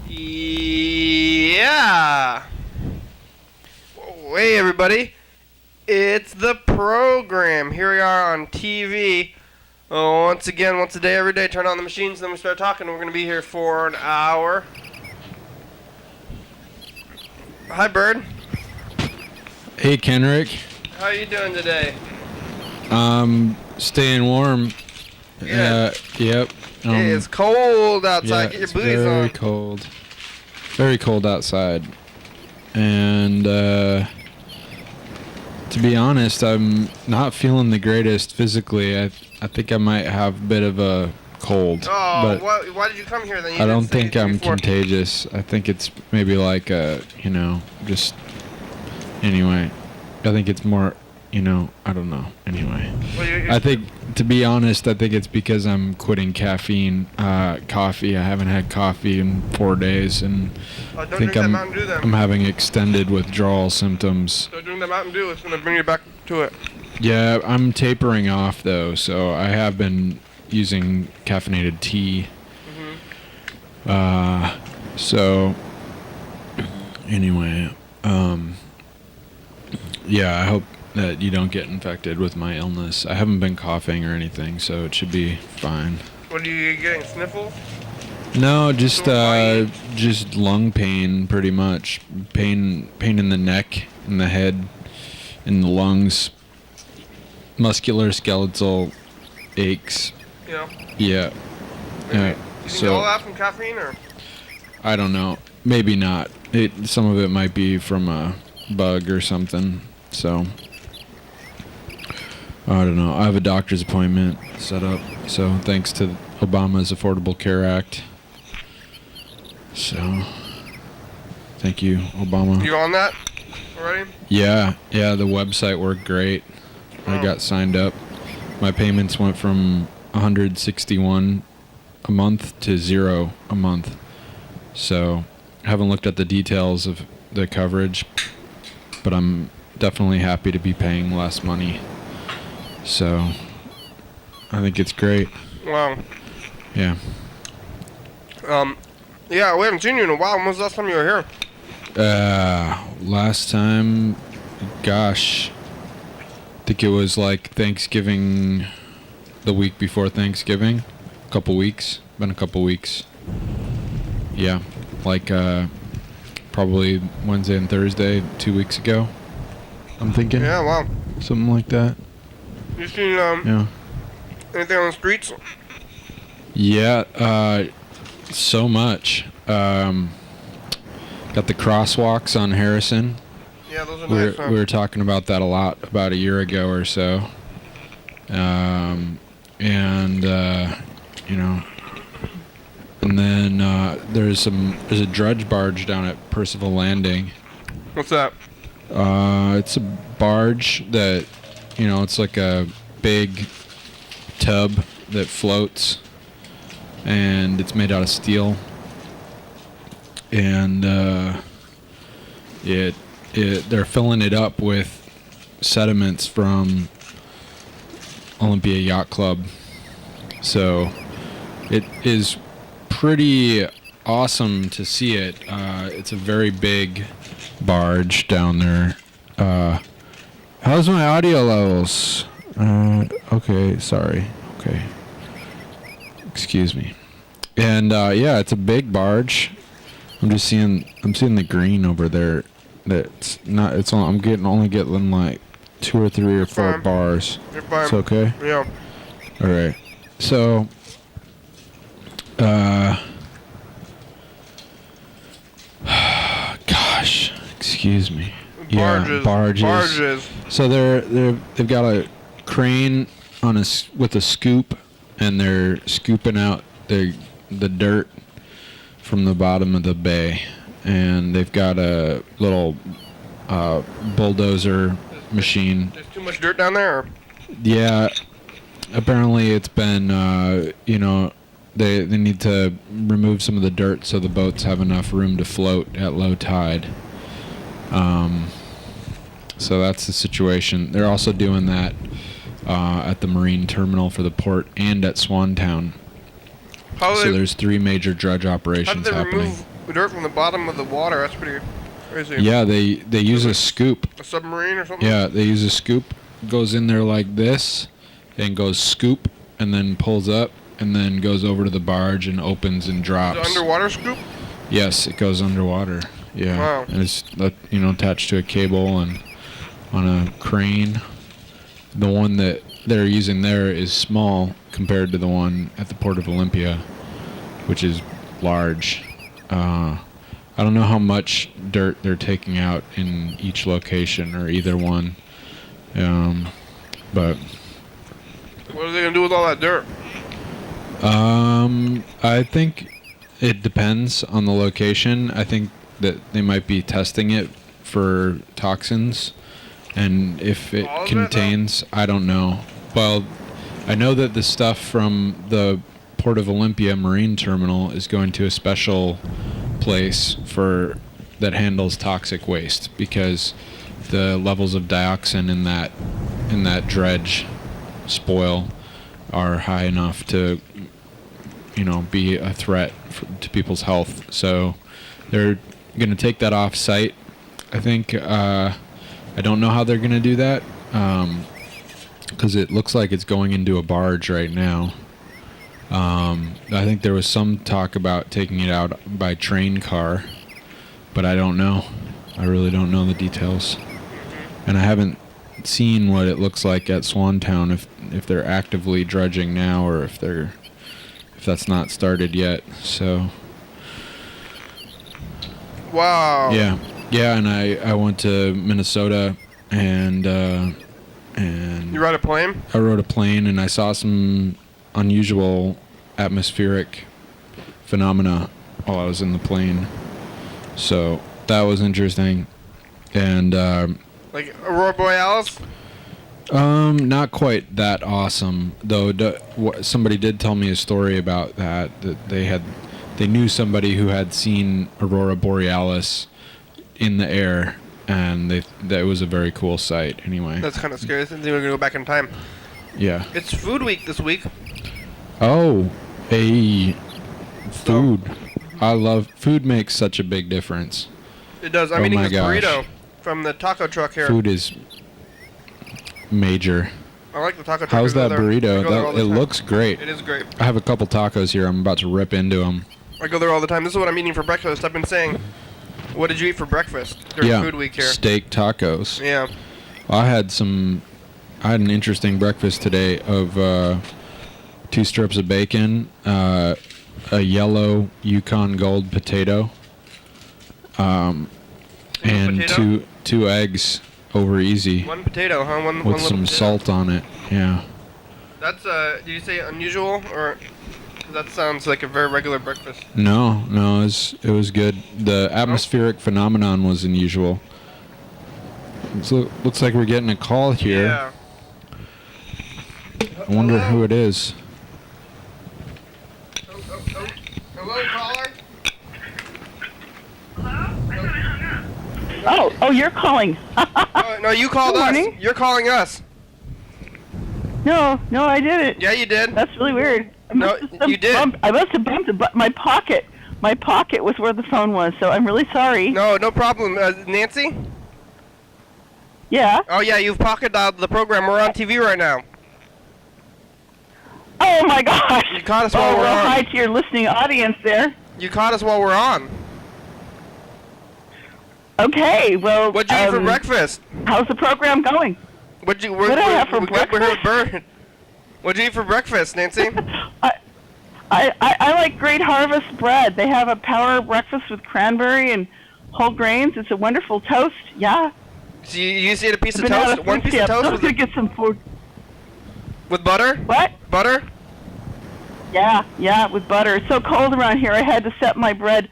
Yeah. Hey, everybody. It's the program. Here we are on TV. Oh, once again, once a day, every day. Turn on the machines, then we start talking. We're going to be here for an hour. Hi, Bird. Hey, Kenrick. How you doing today? Staying warm. Good. Yep. Hey, it's cold outside. Get your booties on. Very cold. Very cold outside. And, to be honest, I'm not feeling the greatest physically. I think I might have a bit of a cold. Oh, but why did you come here then? I don't think I'm contagious. I think it's maybe like just anyway. I think it's more, I don't know. Anyway, Well, I think, to be honest, I think it's because I'm quitting caffeine, coffee. I haven't had coffee in 4 days, and I think I'm having extended withdrawal symptoms. So drink that Mountain Dew. It's going to bring you back to it. Yeah, I'm tapering off, though, so I have been using caffeinated tea. So, anyway, yeah, I hope that you don't get infected with my illness. I haven't been coughing or anything, so it should be fine. What are you getting, sniffles? No, just lung pain, pretty much. Pain in the neck, in the head, in the lungs. Muscular, skeletal aches. Yeah. Yeah. You think all that from caffeine, or? I don't know. Maybe not. Some of it might be from a bug or something. So I don't know. I have a doctor's appointment set up. So thanks to Obama's Affordable Care Act. So thank you, Obama. You on that already? Yeah. The website worked great. I got signed up. My payments went from $161 a month to $0 a month. So I haven't looked at the details of the coverage, but I'm definitely happy to be paying less money. So I think it's great. Wow. Yeah. Yeah, we haven't seen you in a while. When was the last time you were here? Last time, gosh, I think it was like Thanksgiving, the week before Thanksgiving. A couple weeks. Been a couple weeks. Yeah. Like, probably Wednesday and Thursday, 2 weeks ago. I'm thinking. Yeah, wow. Something like that. You seen, Yeah. anything on the streets? Yeah, so much. Got the crosswalks on Harrison. Yeah, those are nice. We were talking about that a lot about a year ago or so. And then there's a dredge barge down at Percival Landing. What's that? It's a barge that, it's like a big tub that floats, and it's made out of steel. And they're filling it up with sediments from Olympia Yacht Club. So it is pretty awesome to see it. It's a very big barge down there. How's my audio levels? Okay, sorry. Okay. Excuse me. And yeah, it's a big barge. I'm seeing the green over there. That's not. I'm only getting like 2 or 3 or 4 bars. You're fine. It's okay. Yeah. All right. So, gosh, excuse me. Barges. Yeah, barges. So they've got a crane with a scoop, and they're scooping out the dirt from the bottom of the bay, and they've got a little bulldozer machine. There's too much dirt down there? Or? Yeah, apparently it's been, they need to remove some of the dirt so the boats have enough room to float at low tide. So that's the situation. They're also doing that at the marine terminal for the port and at Swantown. So there's 3 major dredge operations happening. How do they remove dirt from the bottom of the water? That's pretty crazy. Yeah, they use a scoop. A submarine or something? Yeah, they use a scoop. Goes in there like this, and goes scoop, and then pulls up, and then goes over to the barge and opens and drops. Is it underwater scoop? Yes, it goes underwater. Yeah. Wow. And it's attached to a cable and on a crane. The one that they're using there is small compared to the one at the Port of Olympia, which is large. I don't know how much dirt they're taking out in each location or either one. But what are they gonna do with all that dirt? I think it depends on the location. I think that they might be testing it for toxins, and if it contains, I don't know. Well, I know that the stuff from the Port of Olympia Marine Terminal is going to a special place that handles toxic waste, because the levels of dioxin in that dredge spoil are high enough to be a threat to people's health. So they're going to take that off site. I think I don't know how they're going to do that, because it looks like it's going into a barge right now. I think there was some talk about taking it out by train car, but I don't know. I really don't know the details. And I haven't seen what it looks like at Swantown, if they're actively dredging now or if that's not started yet. So wow. Yeah, and I went to Minnesota and you rode a plane? I rode a plane and I saw some unusual atmospheric phenomena while I was in the plane. So that was interesting. And like Aurora Borealis? Not quite that awesome, though. Somebody did tell me a story about that they knew somebody who had seen Aurora Borealis in the air, and that was a very cool sight. Anyway, that's kind of scary. I think we're gonna go back in time. Yeah. It's Food Week this week. Oh, food. I love food. Makes such a big difference. It does. I'm eating this burrito from the taco truck here. Food is major. I like the taco truck. How's that burrito? It looks great. It is great. I have a couple tacos here. I'm about to rip into them. I go there all the time. This is what I'm eating for breakfast. I've been saying, what did you eat for breakfast during Food Week here? Steak tacos. Yeah. I had an interesting breakfast today of 2 strips of bacon, a yellow Yukon Gold potato, and potato? two eggs over easy. One potato, huh? With some salt on it. Yeah. That's did you say unusual, or that sounds like a very regular breakfast? No, it was good. The atmospheric phenomenon was unusual. So looks like we're getting a call here. Yeah. I wonder who it is. Hello, caller? Oh, you're calling. No, you called us. Morning. You're calling us. No, I didn't. Yeah, you did. That's really weird. No, you did. I must have bumped my pocket. My pocket was where the phone was, so I'm really sorry. No problem. Nancy? Yeah? Oh, yeah, you've pocket dialed the program. We're on TV right now. Oh, my gosh. You caught us while we're on. Hi to your listening audience there. You caught us while we're on. Okay, well... What'd you eat for breakfast? How's the program going? What did I have for breakfast? What'd you eat for breakfast, Nancy? I like Great Harvest bread. They have a power breakfast with cranberry and whole grains. It's a wonderful toast. Yeah. So you just ate a piece of toast? One piece of toast? I'm going to get some food. With butter? What? Butter? Yeah, with butter. It's so cold around here, I had to set my bread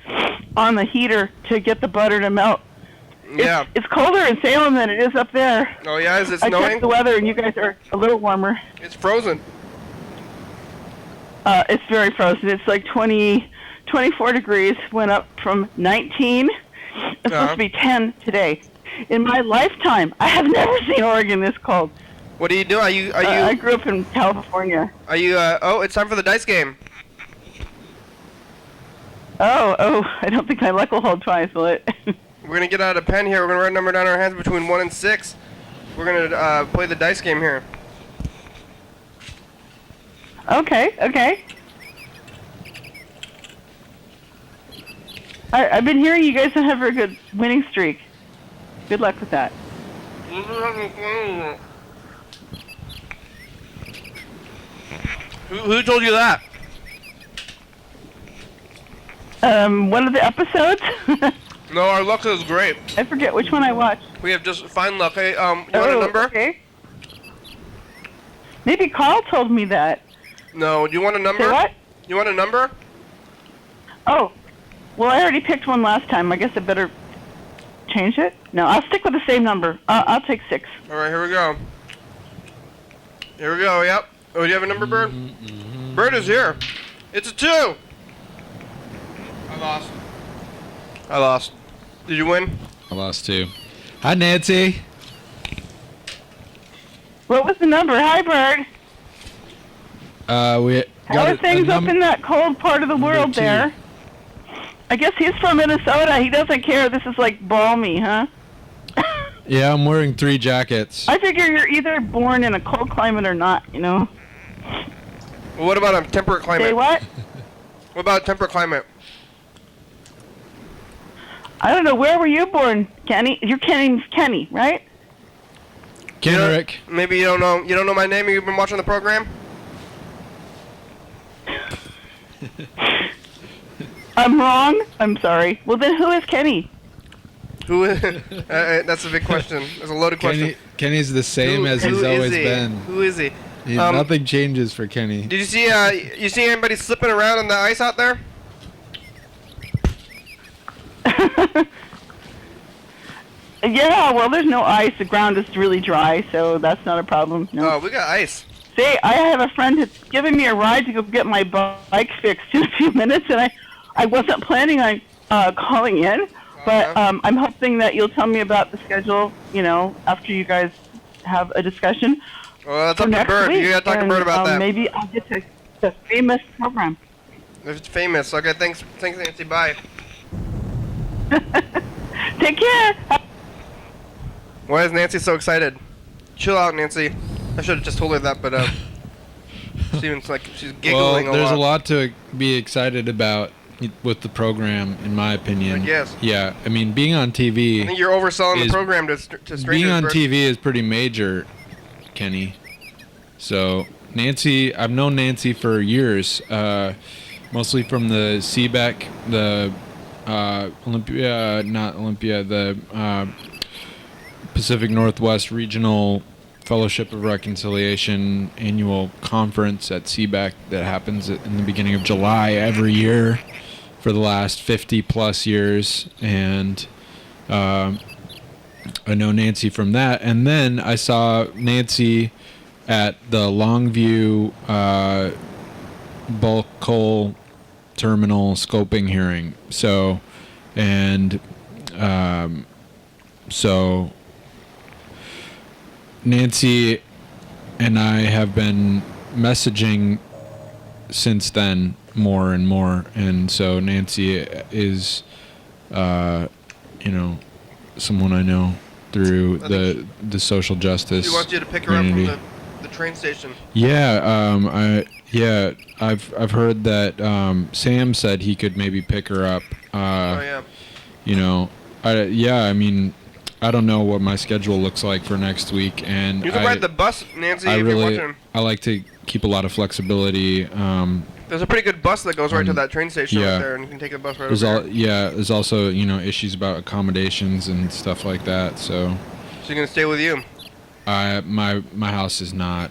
on the heater to get the butter to melt. Yeah. It's colder in Salem than it is up there. Oh, yeah? Is it snowing? I checked the weather, and you guys are a little warmer. It's frozen. It's very frozen. It's like 24 degrees. Went up from 19. It's supposed to be 10 today. In my lifetime, I have never seen Oregon this cold. What are you doing? I grew up in California. Are you? Oh, it's time for the dice game. Oh, I don't think my luck will hold twice, will it? We're gonna get out a pen here. We're gonna write a number down in our hands between 1 and 6. We're gonna play the dice game here. Okay. I've been hearing you guys don't have a very good winning streak. Good luck with that. Who told you that? One of the episodes? No, our luck is great. I forget which one I watched. We have just fine luck. Hey, you want a number? Okay. Maybe Carl told me that. No, do you want a number? Say what? You want a number? Oh, well, I already picked one last time. I guess I better change it. No, I'll stick with the same number. I'll take 6. All right, here we go. Here we go. Yep. Oh, do you have a number, Bird? Bird is here. It's a 2. I lost. Did you win? I lost too. Hi, Nancy. What was the number? Hi, Bird. We How got are things up in that cold part of the world 2. there? I guess he's from Minnesota. He doesn't care. This is like balmy, huh? Yeah, I'm wearing 3 jackets. I figure you're either born in a cold climate or not, you know? Well, what about a temperate climate? Say what? What about a temperate climate? I don't know. Where were you born, Kenny? Your name's Kenny, right? Kenrick. Maybe you don't know. You don't know my name. You've been watching the program. I'm wrong. I'm sorry. Well, then who is Kenny? Who is? That's a big question. That's a loaded question. Kenny's the same as he's always been. Who is he? Nothing changes for Kenny. Did you see? You see anybody slipping around on the ice out there? Yeah, well, there's no ice. The ground is really dry, so that's not a problem. No. Oh, we got ice. See, I have a friend that's giving me a ride to go get my bike fixed in a few minutes, and I wasn't planning on calling in, but I'm hoping that you'll tell me about the schedule, you know, after you guys have a discussion. Well, that's up to Bird. You gotta talk to Bird about that. Maybe I'll get to the famous program. If it's famous. Okay, thanks, Nancy. Bye. Take care. Why is Nancy so excited? Chill out, Nancy. I should have just told her that, but Steven's like she's giggling well, there's a lot. to be excited about with the program, in my opinion. I guess. Yeah, I mean, being on TV. I think you're overselling the program to strangers. Being on TV is pretty major, Kenny. So Nancy, I've known Nancy for years, mostly from the CBEC, the the Pacific Northwest Regional Fellowship of Reconciliation annual conference at CBEC that happens in the beginning of July every year for the last 50 plus years, and I know Nancy from that. And then I saw Nancy at the Longview bulk coal terminal scoping hearing. So Nancy and I have been messaging since then more and more, and so Nancy is, someone I know through the social justice. She wants you to pick her community. up from the train station. Yeah, I've heard that Sam said he could maybe pick her up. Oh yeah. I mean, I don't know what my schedule looks like for next week, and you can ride the bus, Nancy. If you're watching. I like to keep a lot of flexibility. There's a pretty good bus that goes right to that train station right there, and you can take the bus right over there. There's also issues about accommodations and stuff like that. So she's gonna stay with you. My house is not.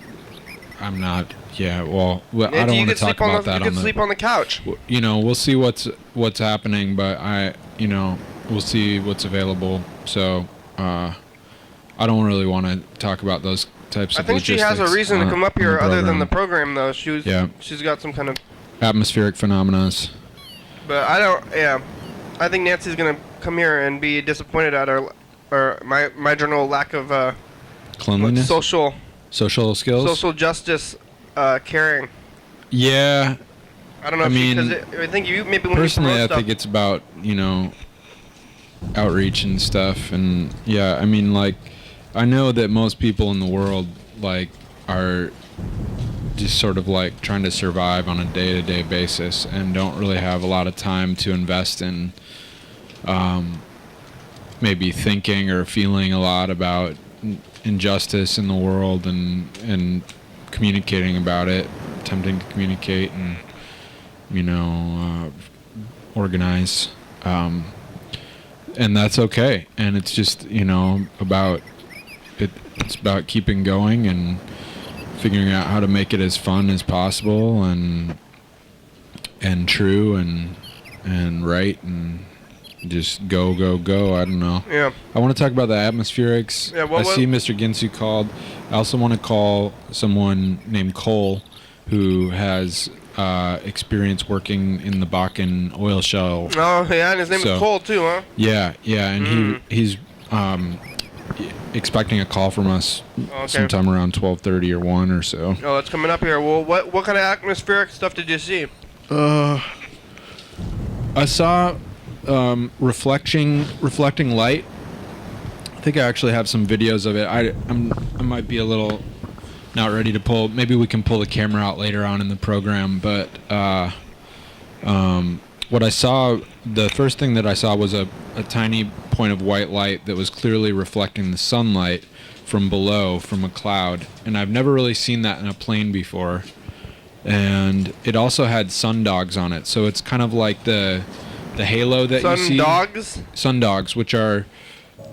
I'm not. Yeah. Well, Nancy, I don't want to talk about that. You can sleep on the couch. We'll see what's happening, but we'll see what's available. So I don't really want to talk about those types of logistics. I think she has a reason to come up here other than the program, though. She's got some kind of atmospheric phenomena. But I think Nancy's gonna come here and be disappointed at my general lack of cleanliness, social Social skills. social justice, caring. Yeah. I don't know. I mean, I think you maybe when Personally, you I promote think it's about, outreach and stuff. And yeah, I mean, like, I know that most people in the world, like, are just sort of like trying to survive on a day-to-day basis and don't really have a lot of time to invest in maybe thinking or feeling a lot about injustice in the world and communicating about it, attempting to communicate and organize, and that's okay. And it's just about it's about keeping going and figuring out how to make it as fun as possible and true and right and just go. I don't know. Yeah. I want to talk about the atmospherics. Yeah, I see Mr. Ginsu called. I also want to call someone named Cole who has experience working in the Bakken oil shale. Oh yeah, and his name is Cole too, huh? Yeah, and he's expecting a call from us sometime around 12:30 or 1 or so. Oh, it's coming up here. Well, what kind of atmospheric stuff did you see? I saw reflecting light. I think I actually have some videos of it. I might be a little not ready to pull. Maybe we can pull the camera out later on in the program. But what I saw, the first thing that I saw was a tiny point of white light that was clearly reflecting the sunlight from below, from a cloud. And I've never really seen that in a plane before. And it also had sundogs on it. So it's kind of like the halo that you see. Sundogs? Sundogs, which are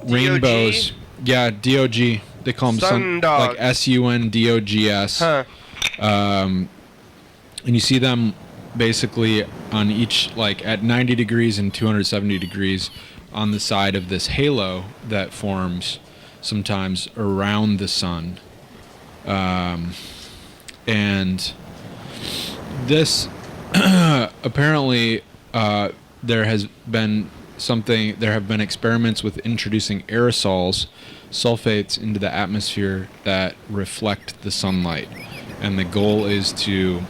rainbows. Yeah, DOG. They call them Sundog. like SUNDOGS. Huh. And you see them basically on each, like at 90 degrees and 270 degrees on the side of this halo that forms sometimes around the sun. And this apparently there have been experiments with introducing aerosols, sulfates, into the atmosphere that reflect the sunlight, and the goal is to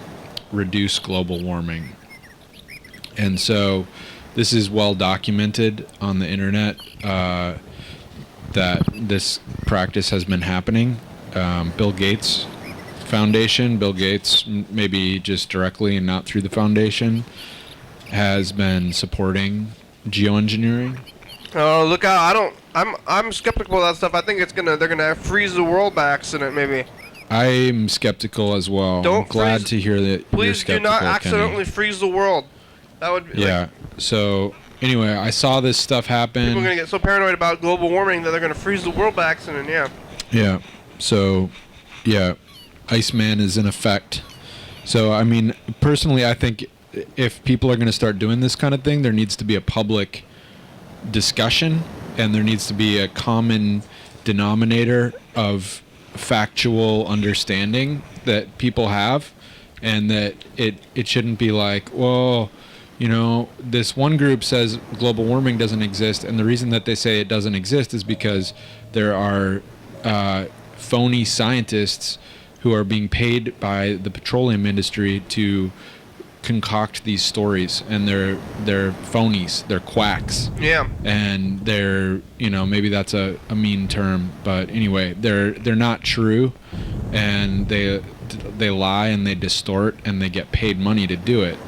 reduce global warming. And so this is well documented on the internet that this practice has been happening. Bill Gates Foundation, Bill Gates, maybe just directly and not through the foundation, has been supporting geoengineering. Oh, look out! I'm skeptical of that stuff. I think they're gonna freeze the world by accident, maybe. I'm skeptical as well. I'm glad to hear that you're skeptical. Please do not accidentally Kenny. freeze the world. That would be So anyway, I saw this stuff happen. People are gonna get so paranoid about global warming that they're gonna freeze the world by accident. Yeah. Yeah. So, yeah, Iceman is in effect. So, I mean, personally, I think if people are going to start doing this kind of thing, there needs to be a public discussion, and there needs to be a common denominator of factual understanding that people have, and that it shouldn't be like, well, this one group says global warming doesn't exist, and the reason that they say it doesn't exist is because there are phony scientists who are being paid by the petroleum industry to concoct these stories, and they're phonies, they're quacks. Yeah. And they're, maybe that's a mean term, but anyway, they're not true, and they lie and they distort and they get paid money to do it.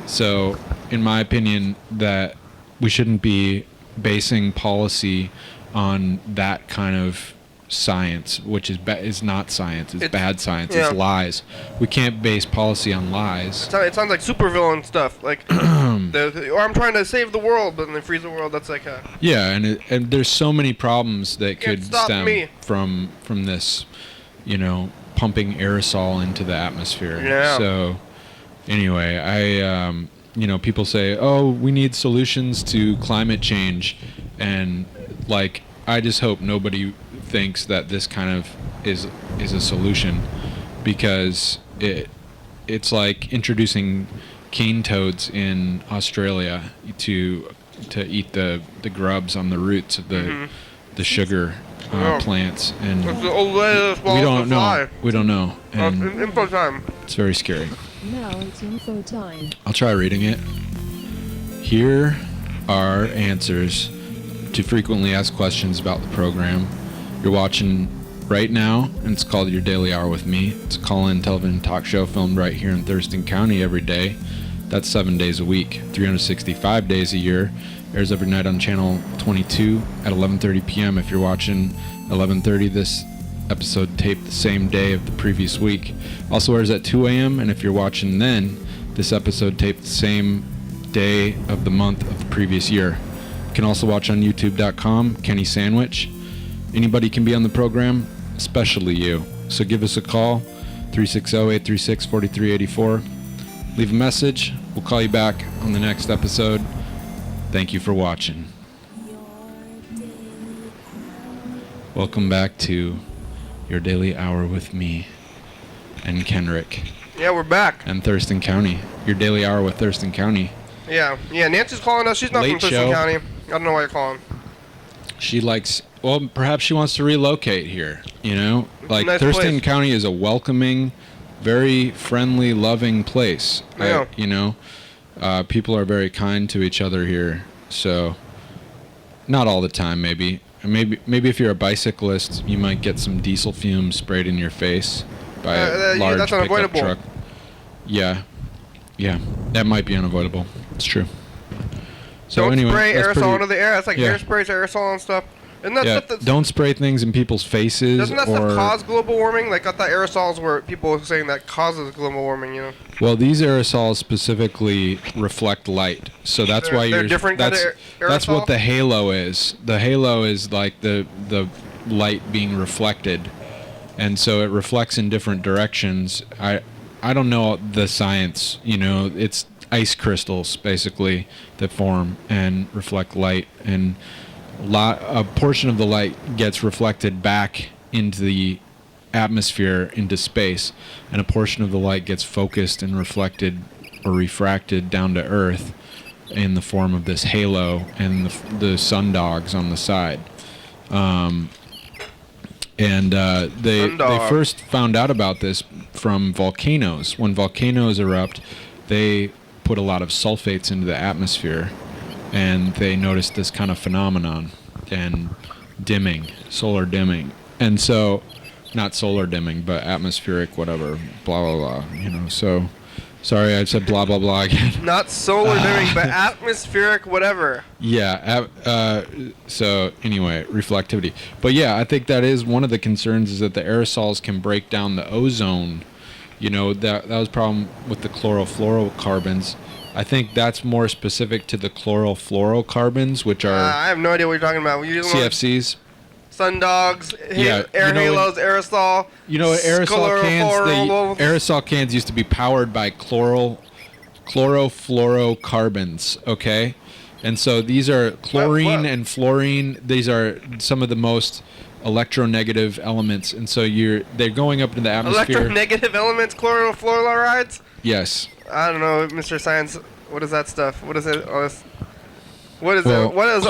So, in my opinion, that we shouldn't be basing policy on that kind of science, which is not science. It's bad science. Yeah. It's lies. We can't base policy on lies. It sounds like supervillain stuff. Like, or I'm trying to save the world, but then they freeze the world. That's like a... Yeah, and there's so many problems that could stem from this, pumping aerosol into the atmosphere. Yeah. So, anyway, people say, oh, we need solutions to climate change, and like, I just hope nobody thinks that this kind of is a solution, because it's like introducing cane toads in Australia to eat the grubs on the roots of the sugar plants, and It's the old lady that swallows we don't the know. fly. We don't know, and Info time. it's very scary. Now it's info time. I'll try reading it. Here are answers to frequently asked questions about the program. You're watching right now, and it's called Your Daily Hour with Me. It's a call-in television talk show filmed right here in Thurston County every day. That's 7 days a week, 365 days a year. Airs every night on channel 22 at 11:30 p.m. If you're watching 11:30, this episode taped the same day of the previous week. Also airs at 2 a.m. and if you're watching then, this episode taped the same day of the month of the previous year. You can also watch on youtube.com, Kenny Sandwich. Anybody can be on the program, especially you. So give us a call, 360-836-4384. Leave a message. We'll call you back on the next episode. Thank you for watching. Welcome back to Your Daily Hour with me and Kenrick Yeah, we're back. and Thurston County. Your Daily Hour with Thurston County. Yeah, Nancy's calling us. She's not Late from Thurston show. County. I don't know why you're calling. She likes, well, perhaps she wants to relocate here, you know? Like, nice Thurston place. County is a welcoming, very friendly, loving place. Yeah. People are very kind to each other here, so not all the time, maybe. Maybe if you're a bicyclist, you might get some diesel fumes sprayed in your face by a large that's pickup unavoidable. truck. Yeah, that might be unavoidable. It's true. So Don't anyway, spray that's aerosol pretty- into the air. That's like yeah. hairsprays, aerosol and stuff. Isn't that Yeah, stuff that's... don't spray things in people's faces. Doesn't that or stuff cause global warming? Like, I thought aerosols were people were saying that causes global warming, you know? Well, these aerosols specifically reflect light, so that's They're- why they're you're. different kind That's of that's what aerosol? the halo is. The halo is like the light being reflected, and so it reflects in different directions. I don't know the science. You know, it's ice crystals basically that form and reflect light, and a portion of the light gets reflected back into the atmosphere, into space, and a portion of the light gets focused and reflected or refracted down to Earth in the form of this halo and the sundogs on the side. They first found out about this from volcanoes. When volcanoes erupt, they put a lot of sulfates into the atmosphere, and they noticed this kind of phenomenon and solar dimming. And so, not solar dimming, but atmospheric whatever, blah, blah, blah, so, sorry, I said blah, blah, blah again. Not solar dimming, but atmospheric whatever. Yeah, so anyway, reflectivity. But yeah, I think that is one of the concerns, is that the aerosols can break down the ozone. That was a problem with the chlorofluorocarbons. I think that's more specific to the chlorofluorocarbons, which are I have no idea what you're talking about. You're talking about CFCs. sundogs, Yeah, air halos, aerosol. Aerosol cans used to be powered by chlorofluorocarbons, okay? And so these are chlorine and fluorine. These are some of the most electronegative elements, and so they're going up into the atmosphere. Electronegative elements, chlorofluorides? Yes. I don't know, Mr. Science. What is that stuff? What is it? What is Well, it? What is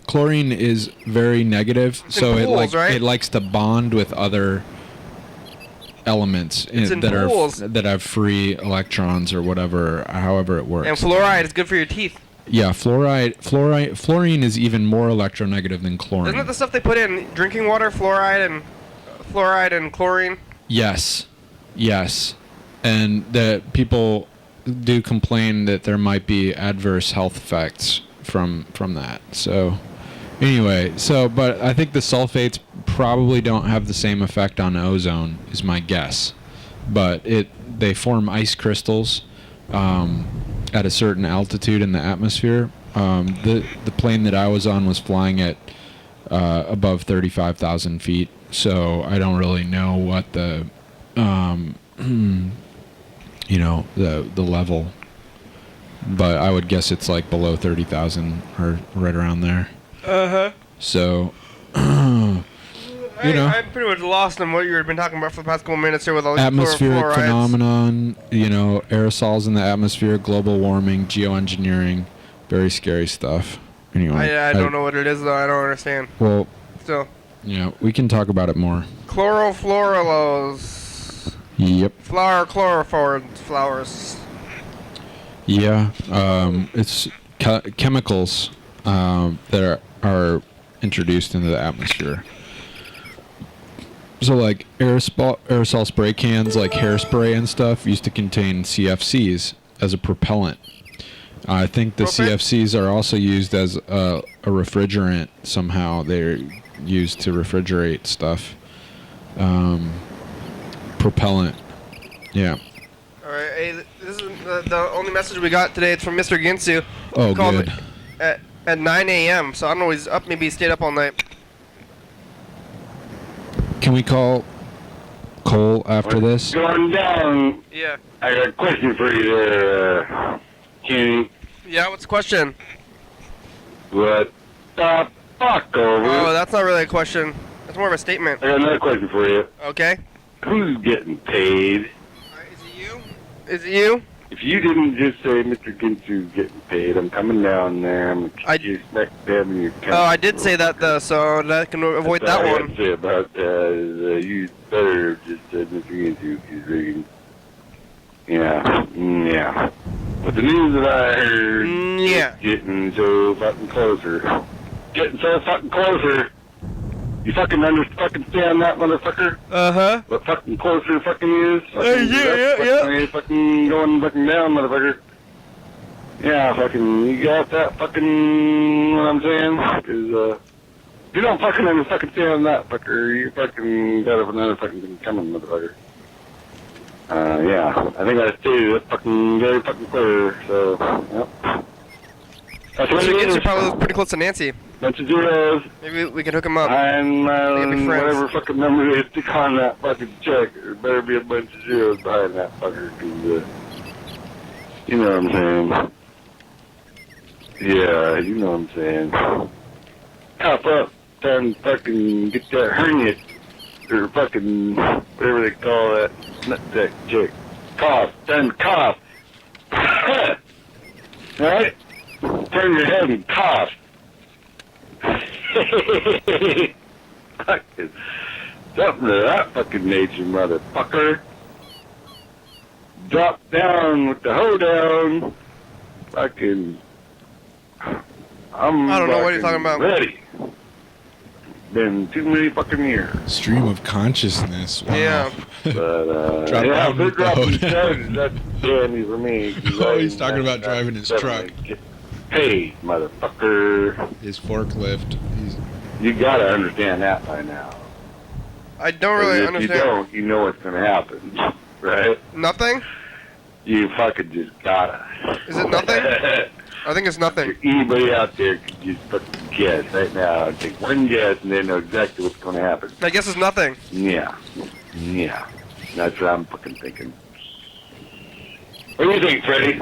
chlorine is very negative, It's so in pools, right? it likes to bond with other elements in pools. that have free electrons or whatever, however it works. And fluoride is good for your teeth. Yeah, fluorine is even more electronegative than chlorine. Isn't it the stuff they put in drinking water? Fluoride and chlorine. Yes, and that people do complain that there might be adverse health effects from that. So anyway, but I think the sulfates probably don't have the same effect on ozone, is my guess. But they form ice crystals at a certain altitude in the atmosphere. The plane that I was on was flying at above 35,000 feet, so I don't really know what the the level, but I would guess it's like below 30,000 or right around there. So I'm pretty much lost in what you've been talking about for the past couple minutes here with all these atmospheric chlorofluorides. phenomenon, aerosols in the atmosphere, global warming, geoengineering, very scary stuff. Anyway, I don't know what it is though. I don't understand. Well, Still. Yeah, we can talk about it more. Chlorofluorolose. Yep. Flowers. Yeah. It's chemicals that are introduced into the atmosphere. So like aerosol spray cans, like hairspray and stuff, used to contain CFCs as a propellant. I think the Propane? CFCs are also used as a refrigerant somehow. They're used to refrigerate stuff. Propellant. Yeah. All right. Hey, this is the only message we got today. It's from Mr. Ginsu. Oh, Called good. At 9 a.m. So I don't know. He's up. Maybe he stayed up all night. Can we call Cole after this? Going down. Yeah. I got a question for you there, Kenny. Yeah. What's the question? What the fuck over? Oh, that's not really a question. That's more of a statement. I got another question for you. Okay. Who's getting paid? Is it you? Is it you? If you didn't just say Mr. Ginsu's getting paid, I'm coming down there. I'm I- gonna you smack dab in your cunt. Oh, I did say that though, so that can avoid That's that all I one. gotta say about you better have just said Mr. Ginsu. He's rigging. Yeah. Yeah. But the news that I heard Yeah. is getting so fucking closer. Getting so fucking closer. You fucking understand that, motherfucker? Uh-huh. What fucking closer fucking is? Yeah. Fucking going fucking down, motherfucker. Yeah, fucking, you got that fucking, what I'm saying? Cause, if you don't fucking understand that, fucker, you fucking got another fucking thing coming, motherfucker. Yeah, I think I stated it fucking very fucking clear, so, yep. That's what Mr. it Ginsu is. probably lives pretty close to Nancy. Bunch of zeros. Maybe we can hook him up. And They can be friends. whatever fucking number they stick on that fucking check, there better be a bunch of zeros behind that fucker, cause, you know what I'm saying. Yeah, you know what I'm saying. Cough up, time to fucking get that hernia, or fucking, whatever they call that, nutsack chick. Cough, time to cough. Alright? Turn your head and cough. Fucking something to that fucking nature, motherfucker. Drop down with the hoedown. Fucking, I'm I don't know what you're fucking talking about. Ready. Been too many fucking years. Stream of consciousness. Wow. Yeah. But, Drop yeah, down if they're with the dropping hoedown. charges, that's dandy for me. 'Cause Oh, he's I- talking about I- driving his definitely truck. get paid, motherfucker. His forklift. You gotta understand that by now. I don't really if understand. you don't, you know what's gonna happen, right? Nothing? You fucking just gotta. Is it nothing? I think it's nothing. Anybody out there could just fucking guess right now. Take one guess and they know exactly what's gonna happen. I guess it's nothing. Yeah. Yeah. That's what I'm fucking thinking. What do you think, Freddie?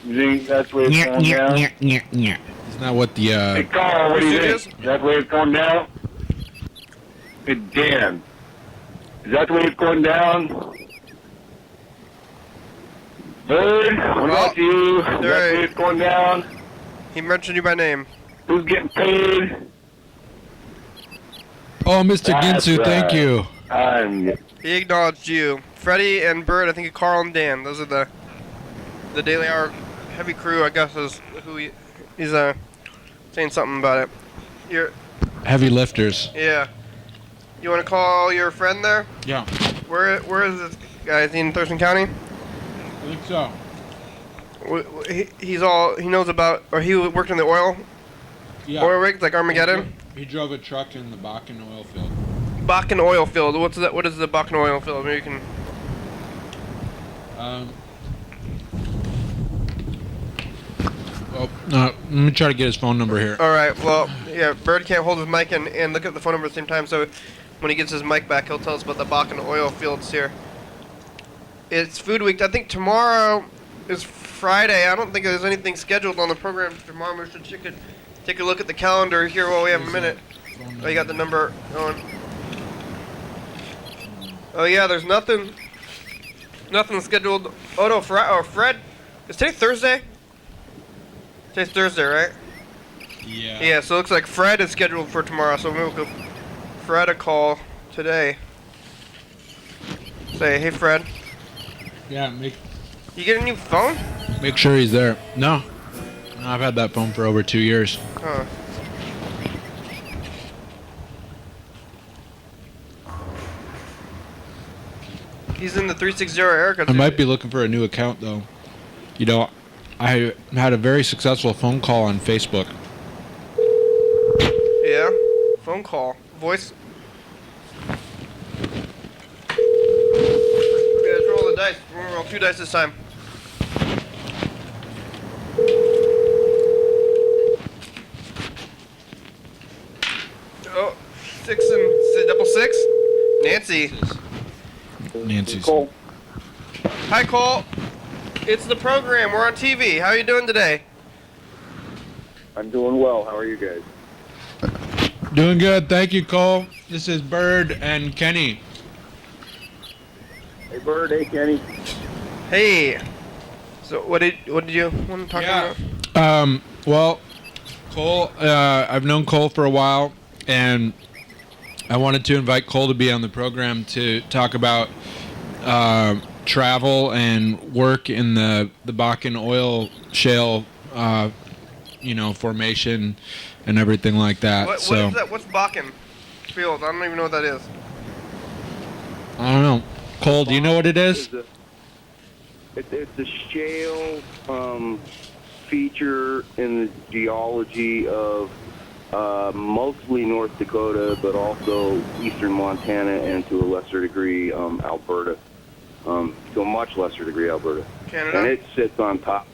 You think that's the way it's going down? Isn't that what the Hey, Carl, what do you Serious? think? Is that the way it's going down? Hey, Dan. Is that the way it's going down? Bird, what about you? Is that the way it's going down? He mentioned you by name. Who's getting paid? Oh, Mr. That's Ginsu, thank right. you. I'm He acknowledged you. Freddie and Bird, I think Carl and Dan. Those are the Daily Hour heavy crew, I guess, is who he's saying something about it. You're, Heavy lifters. yeah. You want to call your friend there? Yeah, Where is this guy? Is he in Thurston County? I think so. He knows about, or he worked in the oil rigs like Armageddon. He drove a truck in the Bakken oil field. Bakken oil field. What's that? What is the Bakken oil field? Maybe you can. Well, let me try to get his phone number here. All right. Well, yeah. Bird can't hold his mic and look at the phone number at the same time. So when he gets his mic back, he'll tell us about the Bakken oil fields here. It's Food Week. I think tomorrow is Friday. I don't think there's anything scheduled on the program tomorrow. We should take a look at the calendar here while we have a minute. Oh, you got the number going. Oh yeah, there's nothing scheduled. Oh no, Fred. Is today Thursday? Today's Thursday, right? Yeah. Yeah, so it looks like Fred is scheduled for tomorrow, so maybe we'll go Fred a call today. Say, hey Fred, Yeah, you get a new phone? make sure he's there. No, I've had that phone for over 2 years. Huh. He's in the 360 Erica. I might be looking for a new account though. You know, I had a very successful phone call on Facebook. Yeah. Phone call. Voice. Okay, let's roll the dice. We're gonna roll 2 dice this time. Oh, 6 and double 6. Nancy. Nancy's. Cole. Hi, Cole. It's the program. We're on TV. How are you doing today? I'm doing well. How are you guys? Doing good, thank you, Cole. This is Bird and Kenny. Hey, Bird. Hey, Kenny. Hey. So what did you want to talk about? Well, Cole, I've known Cole for a while, and I wanted to invite Cole to be on the program to talk about travel and work in the Bakken oil shale, formation and everything like that. What is that? What's Bakken Field? I don't even know what that is. I don't know. Cole, do you know what it is? It's a shale feature in the geology of mostly North Dakota, but also eastern Montana and to a lesser degree Alberta. To a much lesser degree Alberta. Canada? And it sits on top.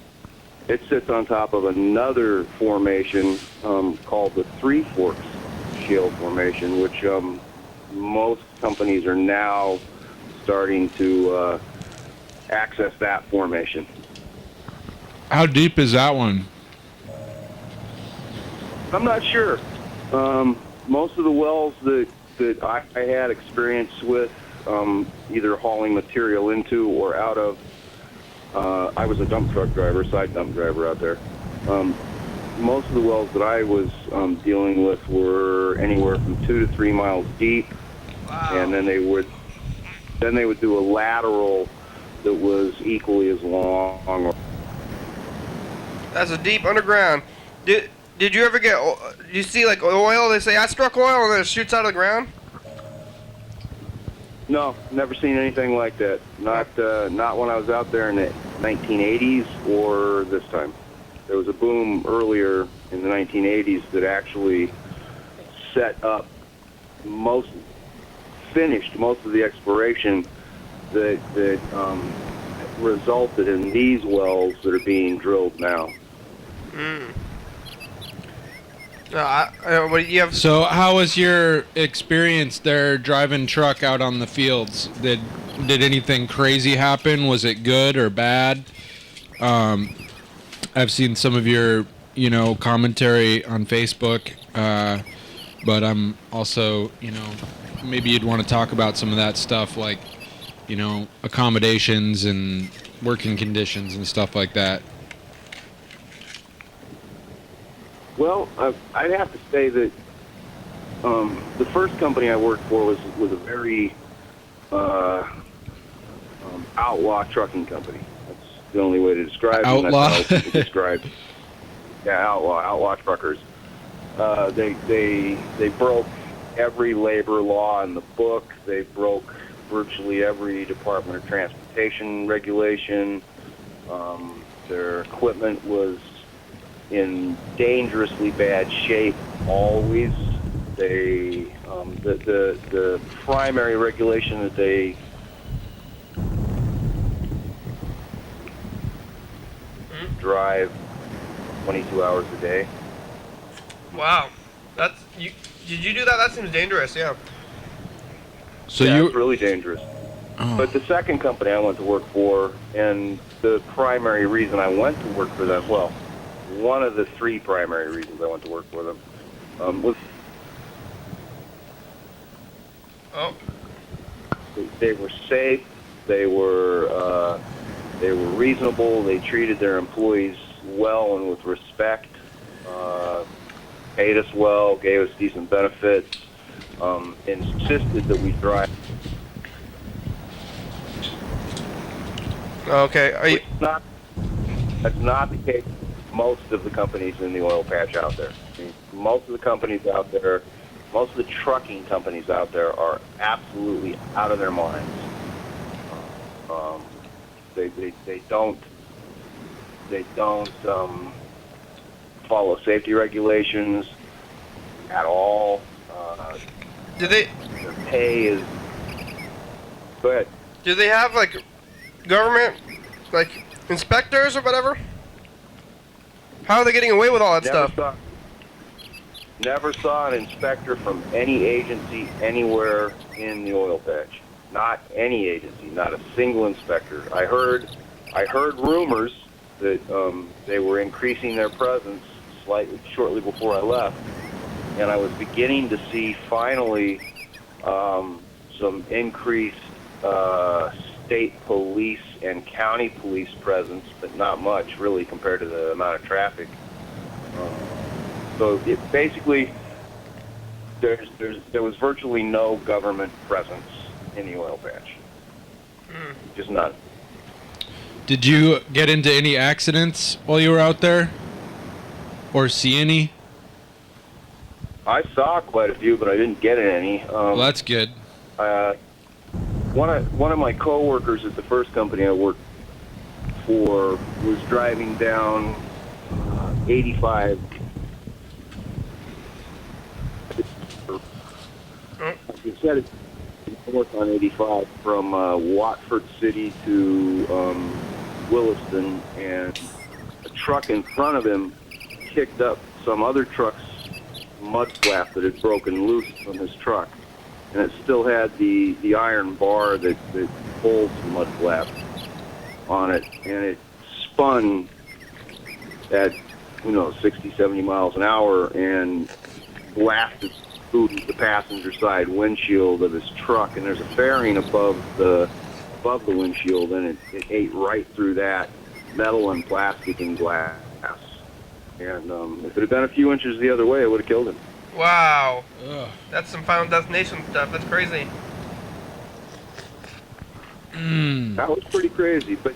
It sits on top of another formation called the Three Forks Shale Formation, which most companies are now starting to access that formation. How deep is that one? I'm not sure. Most of the wells that I had experience with, either hauling material into or out of, I was a dump truck driver, side dump driver out there. Most of the wells that I was dealing with were anywhere from 2 to 3 miles deep. Wow. And then they would do a lateral that was equally as long. That's a deep underground. Did you ever get? Did you see like oil? They say I struck oil and then it shoots out of the ground. No, never seen anything like that. Not when I was out there in the 1980s or this time. There was a boom earlier in the 1980s that actually finished most of the exploration that resulted in these wells that are being drilled now. What you have? So how was your experience there driving truck out on the fields? Did anything crazy happen? Was it good or bad? I've seen some of your, commentary on Facebook, but I'm also, maybe you'd want to talk about some of that stuff like, accommodations and working conditions and stuff like that. Well, I'd have to say that the first company I worked for was a very outlaw trucking company. That's the only way to describe it. Outlaw? That's how people describe it. Yeah, outlaw truckers. They broke every labor law in the book. They broke virtually every Department of Transportation regulation. Their equipment was in dangerously bad shape always. They the primary regulation that they drive 22 hours a day. Wow, that's you. Did you do that? That seems dangerous. Yeah. So Yeah, it's really dangerous. Oh. But the second company I went to work for, and the primary reason I went to work for them, well, one of the three primary reasons I went to work for them, was they were safe, they were reasonable, they treated their employees well and with respect, paid us well, gave us decent benefits, insisted that we drive. Okay. Are you? That's not the case with most of the companies in the oil patch out there. I mean, most of the companies out there, most of the trucking companies out there are absolutely out of their minds. They don't follow safety regulations at all. Do they? Their pay is. Go ahead. Do they have like government, like inspectors or whatever? How are they getting away with all that stuff? Never saw an inspector from any agency anywhere in the oil patch. Not any agency, not a single inspector. I heard rumors that they were increasing their presence slightly shortly before I left, and I was beginning to see finally some increased state police and county police presence, but not much really compared to the amount of traffic. So it basically, there was virtually no government presence in the oil patch. Just none. Did you get into any accidents while you were out there? Or see any? I saw quite a few, but I didn't get in any. Well, that's good. One of my coworkers at the first company I worked for was driving down 85. He said it's north on 85 from Watford City to Williston, and a truck in front of him kicked up some other truck's mud flap that had broken loose from his truck, and it still had the iron bar that holds the mud flap on it, and it spun at 60, 70 miles an hour and blasted through the passenger side windshield of his truck, and there's a fairing above the windshield, and it ate right through that metal and plastic and glass. And if it had been a few inches the other way, it would have killed him. Wow. Ugh. That's some Final Destination stuff. That's crazy. That was pretty crazy. But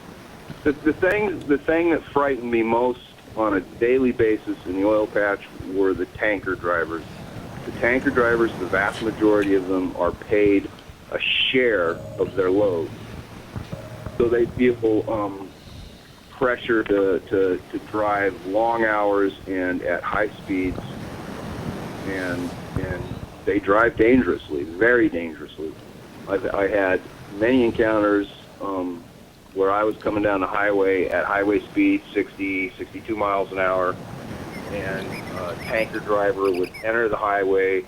the thing that frightened me most on a daily basis in the oil patch were the tanker drivers. The tanker drivers, the vast majority of them are paid a share of their load. So they feel pressure to drive long hours and at high speeds, and they drive dangerously, very dangerously. I had many encounters where I was coming down the highway at highway speed, 60, 62 miles an hour, and a tanker driver would enter the highway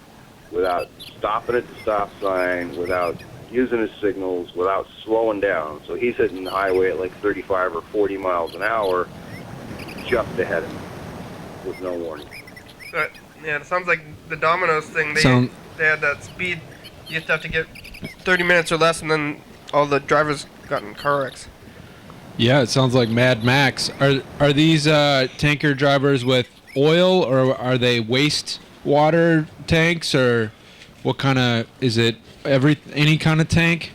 without stopping at the stop sign, without using his signals, without slowing down. So he's hitting the highway at like 35 or 40 miles an hour just ahead of me with no warning. Yeah, it sounds like the Domino's thing. They had that speed. You used to have to get 30 minutes or less, and then all the drivers got in car wrecks. Yeah, it sounds like Mad Max. Are these tanker drivers with oil, or are they wastewater tanks, or what kind of, is it any kind of tank?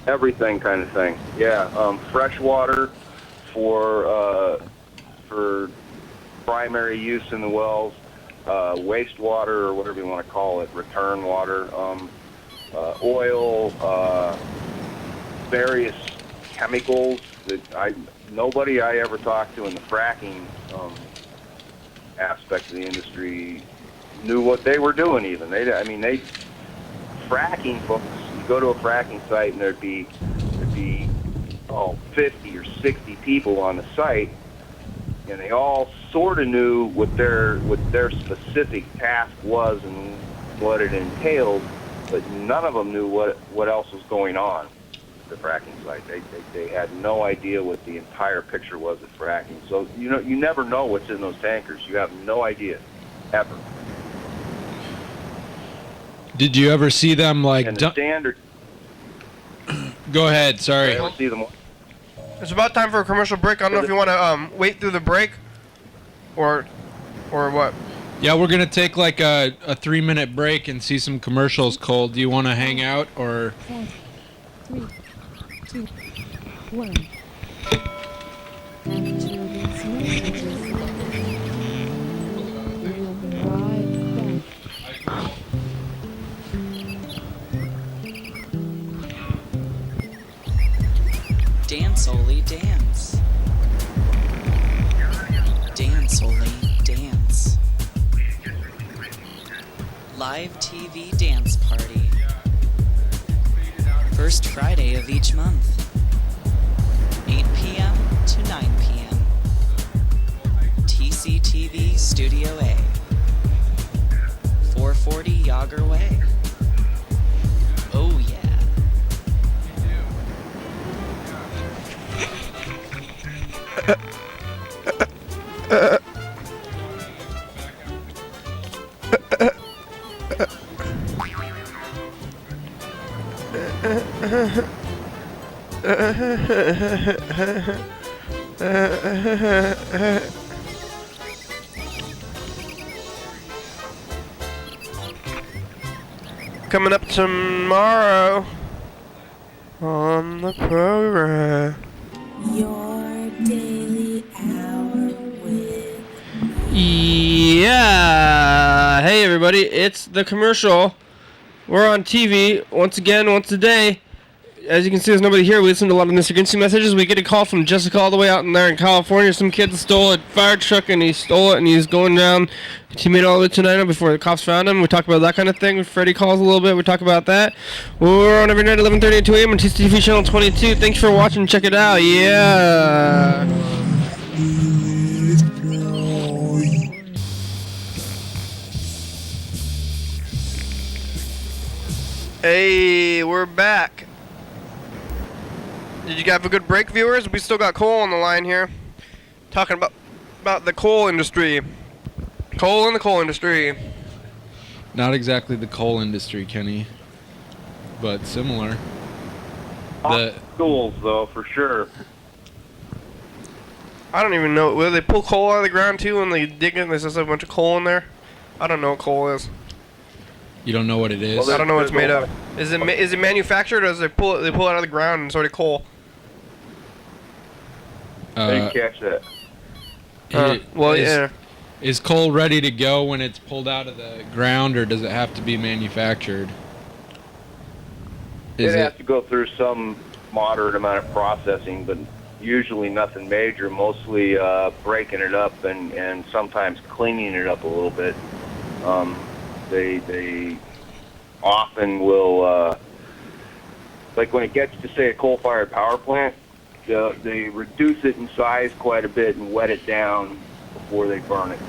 Everything kind of thing. Yeah, fresh water for primary use in the wells, wastewater or whatever you want to call it, return water, oil, various chemicals that nobody I ever talked to in the fracking aspect of the industry knew what they were doing. Even fracking folks. You go to a fracking site and there'd be 50 or 60 people on the site, and they all sort of knew what their specific task was and what it entailed, but none of them knew what else was going on at the fracking site. They had no idea what the entire picture was at fracking. So you never know what's in those tankers. You have no idea, ever. Did you ever see them like? And the standard. Go ahead. Sorry. I ever see them. It's about time for a commercial break. I don't know if you want to wait through the break, or what. Yeah, we're gonna take like a 3-minute break and see some commercials. Cole, do you want to hang out or? 4, 3, 2, 1. After these messages, we'll be right back. Dance, Oli, dance. Dance, Oli, dance. Live TV dance party. First Friday of each month. 8 p.m. to 9 p.m. TCTV Studio A. 440 Yager Way. Oh yeah. Coming up tomorrow on the program. Your daily hour with Yeah. Hey everybody, it's the commercial. We're on TV once again, once a day. As you can see, there's nobody here. We listen to a lot of Mr. Ginsey messages. We get a call from Jessica all the way out in there in California. Some kid stole a fire truck and he stole it and he's going down. He made it all the way to Tenino before the cops found him. We talk about that kind of thing. Freddie calls a little bit. We talk about that. We're on every night at 11:30 at 2 a.m. on TCTV channel 22. Thanks for watching. Check it out. Yeah. Hey, we're back. Did you have a good break, viewers? We still got Cole on the line here. Talking about the coal industry. Coal in the coal industry. Not exactly the coal industry, Kenny, but similar. The Schools, though, for sure. I don't even know. Will they pull coal out of the ground too when they dig it and there's just a bunch of coal in there? I don't know what coal is. you don't know what it is. I don't know what it's made of. Is it manufactured or does they pull it out of the ground and sort of coal? I didn't catch that. Is coal ready to go when it's pulled out of the ground, or does it have to be manufactured? It has to go through some moderate amount of processing, but usually nothing major, mostly breaking it up and sometimes cleaning it up a little bit. They often will, like when it gets to, say, a coal-fired power plant, they reduce it in size quite a bit and wet it down before they burn it.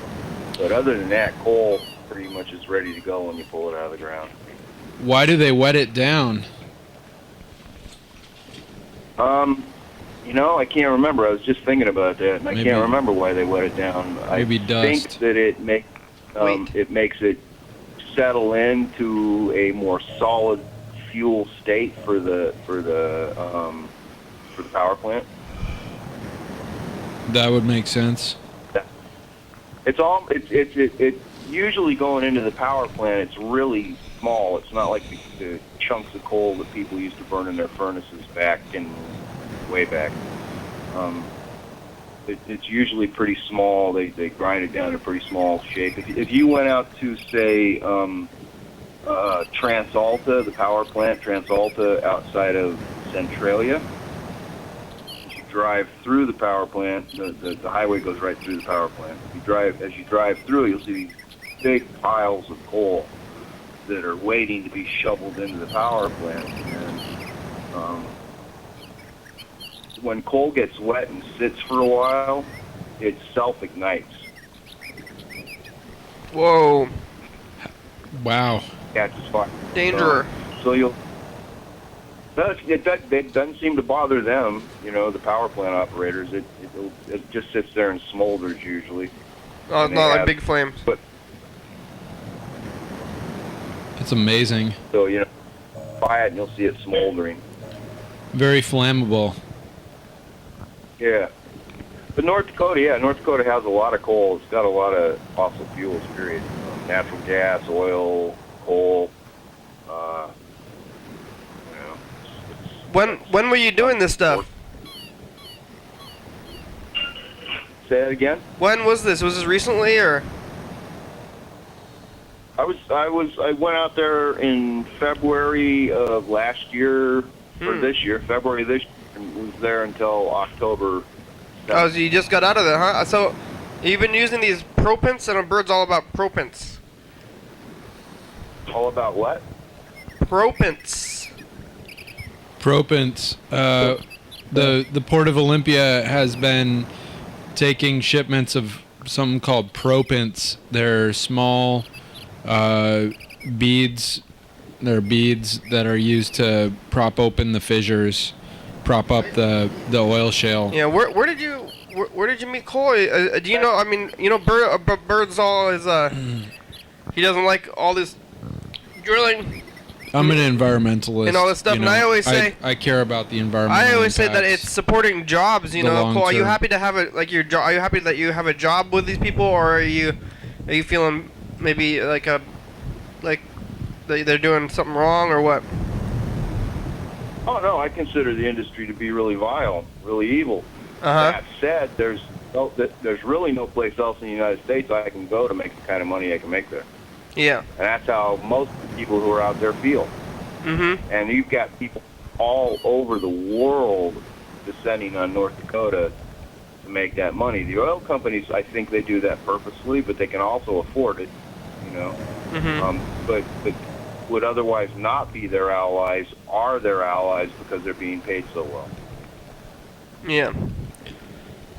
But other than that, coal pretty much is ready to go when you pull it out of the ground. Why do they wet it down? I can't remember. I was just thinking about that, and I can't remember why they wet it down. Maybe I dust. think that it makes it settle into a more solid fuel state for the power plant. That would make sense. It's usually going into the power plant. It's really small. It's not like the chunks of coal that people used to burn in their furnaces way back. It's usually pretty small. They grind it down to pretty small shape. If you went out to, say, TransAlta, the power plant, TransAlta outside of Centralia, as you drive through the power plant, the highway goes right through the power plant. As you drive through, you'll see these big piles of coal that are waiting to be shoveled into the power plant. And when coal gets wet and sits for a while, it self-ignites. Whoa. Wow. Catches fire. Danger. So it doesn't seem to bother them, the power plant operators. It just sits there and smolders usually. Oh, it's not like big flames. But It's amazing. so buy it and you'll see it smoldering. Very flammable. Yeah. But North Dakota has a lot of coal. It's got a lot of fossil fuels, period. Natural gas, oil, coal. You know, When were you doing this stuff? Say that again? When was this? Was this recently or? I went out there in February of last year, or this year, February this year, and was there until October. Oh, so you just got out of there, huh? So, you've been using these propents, and a bird's all about propents. All about what? Propents. Propents. The Port of Olympia has been taking shipments of something called propents. They're small beads. They're beads that are used to prop open the fissures, prop up the oil shale. Yeah, where did you meet Coy? Do you know? I mean, you know, Bird's all is he doesn't like all this drilling. I'm an environmentalist and all this stuff, you know. and I always say I care about the environment. I always say that it's supporting jobs. You know, Cole, are you happy to have your job? Are you happy that you have a job with these people, or are you feeling maybe like they're doing something wrong or what? Oh no, I consider the industry to be really vile, really evil. Uh-huh. That said, there's really no place else in the United States I can go to make the kind of money I can make there. Yeah. And that's how most of the people who are out there feel. Mm-hmm. And you've got people all over the world descending on North Dakota to make that money. The oil companies, I think they do that purposely, but they can also afford it, you know. Mm-hmm. But would otherwise not be their allies are their allies because they're being paid so well. Yeah.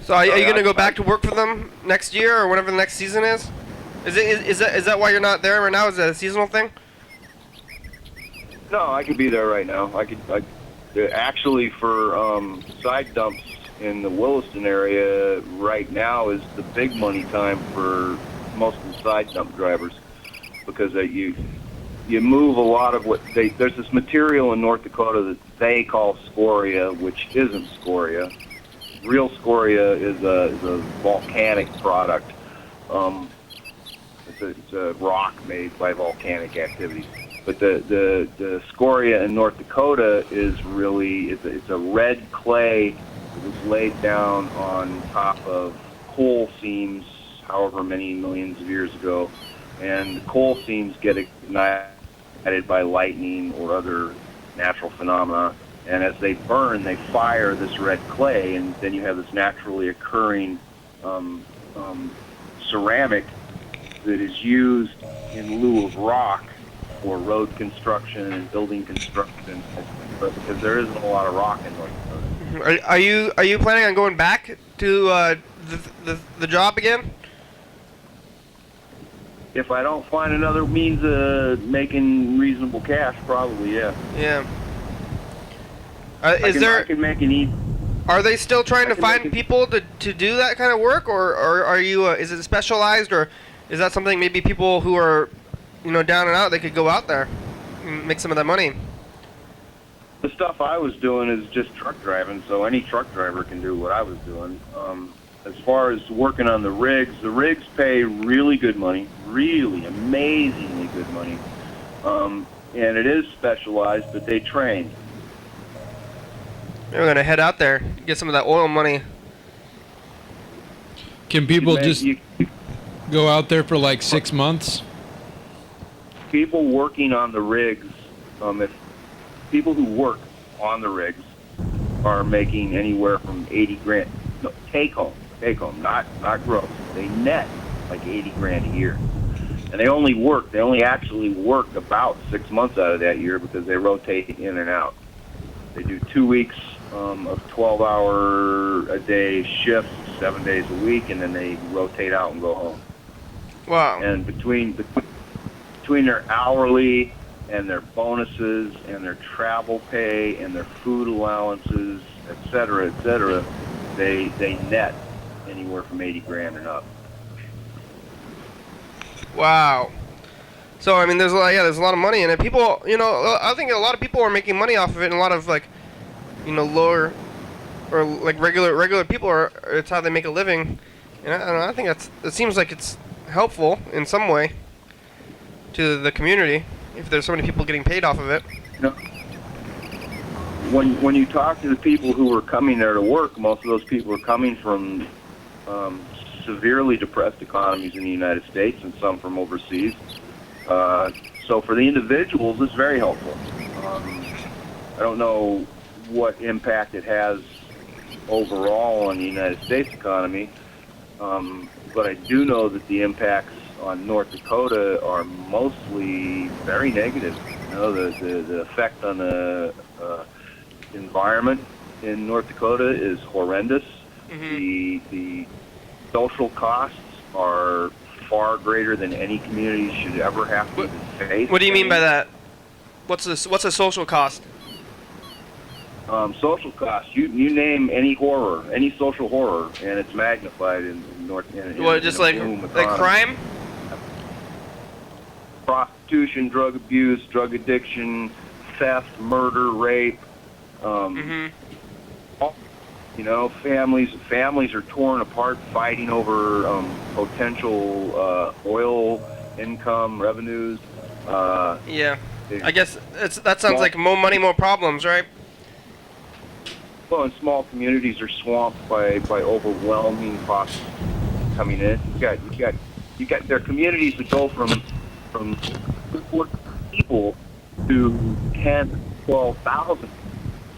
So are you going to go back to work for them next year or whenever the next season is? Is that why you're not there right now? Is that a seasonal thing? No, I could be there right now. I actually for side dumps in the Williston area right now is the big money time for most of the side dump drivers because you move a lot of there's this material in North Dakota that they call scoria, which isn't scoria. Real scoria is a volcanic product. It's a rock made by volcanic activities. But the scoria in North Dakota is really it's a red clay that was laid down on top of coal seams, however many millions of years ago, and coal seams get ignited by lightning or other natural phenomena. And as they burn, they fire this red clay, and then you have this naturally occurring ceramic that is used in lieu of rock for road construction and building construction, but because there isn't a lot of rock in North Dakota. Are you planning on going back to the job again? If I don't find another means of making reasonable cash, probably, yeah. Yeah. I can make an easy. Are they still trying to find people to do that kind of work, or are you? Is it specialized, or is that something maybe people who are, down and out, they could go out there and make some of that money? The stuff I was doing is just truck driving, so any truck driver can do what I was doing. As far as working on the rigs pay really good money, really amazingly good money. And it is specialized, but they train. We're gonna head out there, get some of that oil money. Can people just go out there for like 6 months? People working on the rigs, if people who work on the rigs are making anywhere from 80 grand, no, take home, not gross. They net like 80 grand a year. And they only actually work about 6 months out of that year because they rotate in and out. They do 2 weeks of 12-hour-a-day shifts, 7 days a week, and then they rotate out and go home. Wow. And between their hourly and their bonuses and their travel pay and their food allowances, et cetera, they net anywhere from 80 grand and up. Wow. So I mean, there's a lot of money in it. People, I think a lot of people are making money off of it, and a lot of lower or like regular people are. It's how they make a living, and I don't know. I think it seems like it's helpful in some way to the community if there's so many people getting paid off of it. You know, when you talk to the people who are coming there to work, most of those people are coming from severely depressed economies in the United States and some from overseas. So for the individuals, it's very helpful. I don't know what impact it has overall on the United States economy, but I do know that the impacts on North Dakota are mostly very negative. You know, the effect on the environment in North Dakota is horrendous. The social costs are far greater than any community should ever have to face. What do you mean by that? What's a social cost? Social costs. You name any horror, any social horror, and it's magnified in North. What, just like crime? Prostitution, drug abuse, drug addiction, theft, murder, rape. You know, families are torn apart fighting over potential oil income revenues. Yeah, I guess that sounds like more money, more problems, right? Well, and small communities are swamped by overwhelming costs coming in. You got their communities that go from 4 people to 10, 12,000 in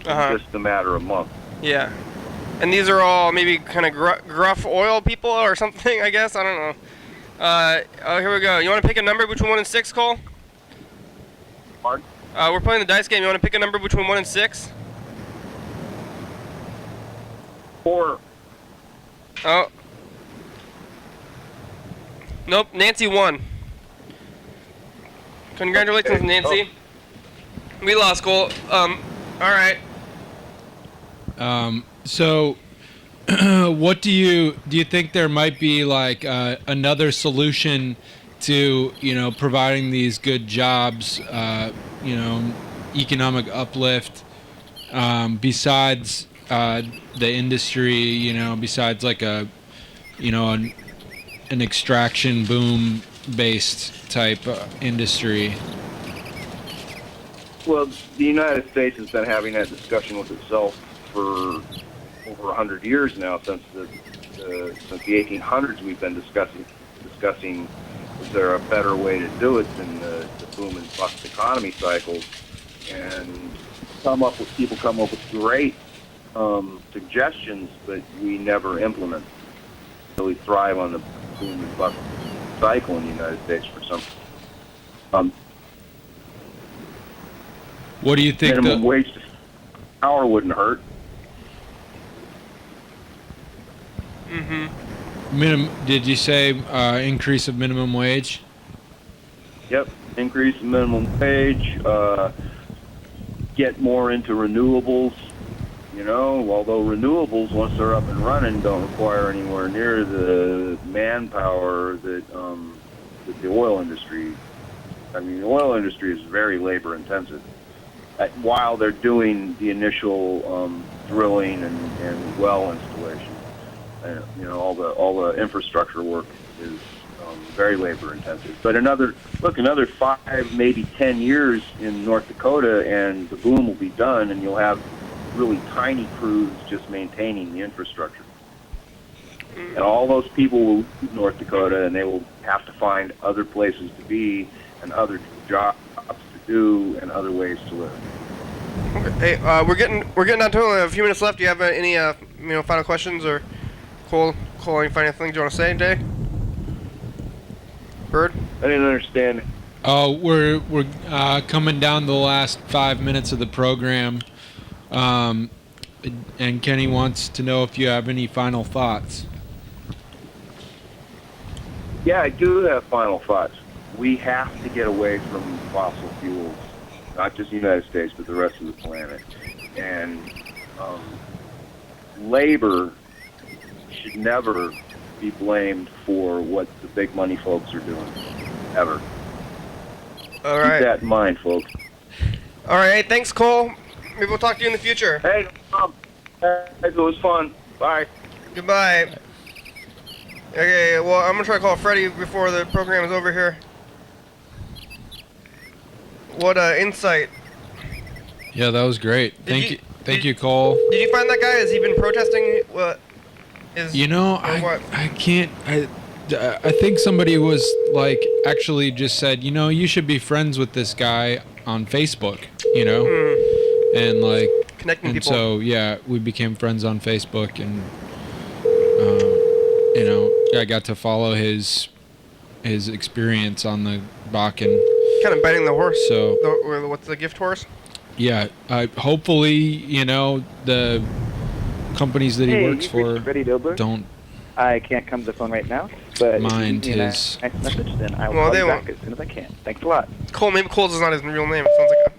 just a matter of months. Yeah. And these are all maybe kind of gruff oil people or something, I guess. I don't know. Oh, here we go. You want to pick a number between 1 and 6, Cole? Pardon? We're playing the dice game. You want to pick a number between 1 and 6? 4. Oh. Nope. Nancy won. Congratulations, Okay. Nancy. We lost, Cole. All right. So, what do you think there might be like another solution to providing these good jobs, economic uplift, besides the industry, besides like an extraction boom based type industry? Well, the United States has been having that discussion with itself for over 100 years now. Since the 1800s, we've been discussing is there a better way to do it than the boom and bust economy cycles, and people come up with great suggestions, but we never implement. Really thrive on the boom and bust cycle in the United States for some. What do you think? Minimum wage hour wouldn't hurt. Did you say increase of minimum wage? Yep, increase the minimum wage. Get more into renewables. Although renewables, once they're up and running, don't require anywhere near the manpower that the oil industry. I mean, the oil industry is very labor intensive. While they're doing the initial drilling and well installation, all the infrastructure work is very labor intensive. But another 5, maybe 10 years in North Dakota, and the boom will be done, and you'll have really tiny crews just maintaining the infrastructure. And all those people will leave North Dakota, and they will have to find other places to be and other jobs to do and other ways to live. Okay. Hey, we're getting down to a few minutes left. Do you have any final questions, or Cole, any final things you want to say today? Bird? I didn't understand. Oh, we're coming down the last 5 minutes of the program, and Kenny wants to know if you have any final thoughts. Yeah, I do have final thoughts. We have to get away from fossil fuels, not just the United States, but the rest of the planet. And labor should never be blamed for what the big money folks are doing, ever. All right. Keep that in mind, folks. All right. Hey, thanks, Cole. Maybe we'll talk to you in the future. Hey, no problem. It was fun. Bye. Goodbye. Okay, well, I'm gonna try to call Freddie before the program is over here. What insight. Yeah, that was great. Did Thank you, Cole. Did you find that guy? Has he been protesting? What? You know, I can't. I think somebody was like actually just said, you know, you should be friends with this guy on Facebook. You know, and like connecting people. So yeah, we became friends on Facebook, and you know, I got to follow his experience on the Bakken. Kind of biting the horse. So what's the gift horse? Yeah, hopefully, you know, the companies that he works for don't I can't come to the phone right now, but mind if you leave me his... a nice message, then I will call you back as soon as I can. Thanks a lot. Cole, maybe Cole's is not his real name. It sounds like a...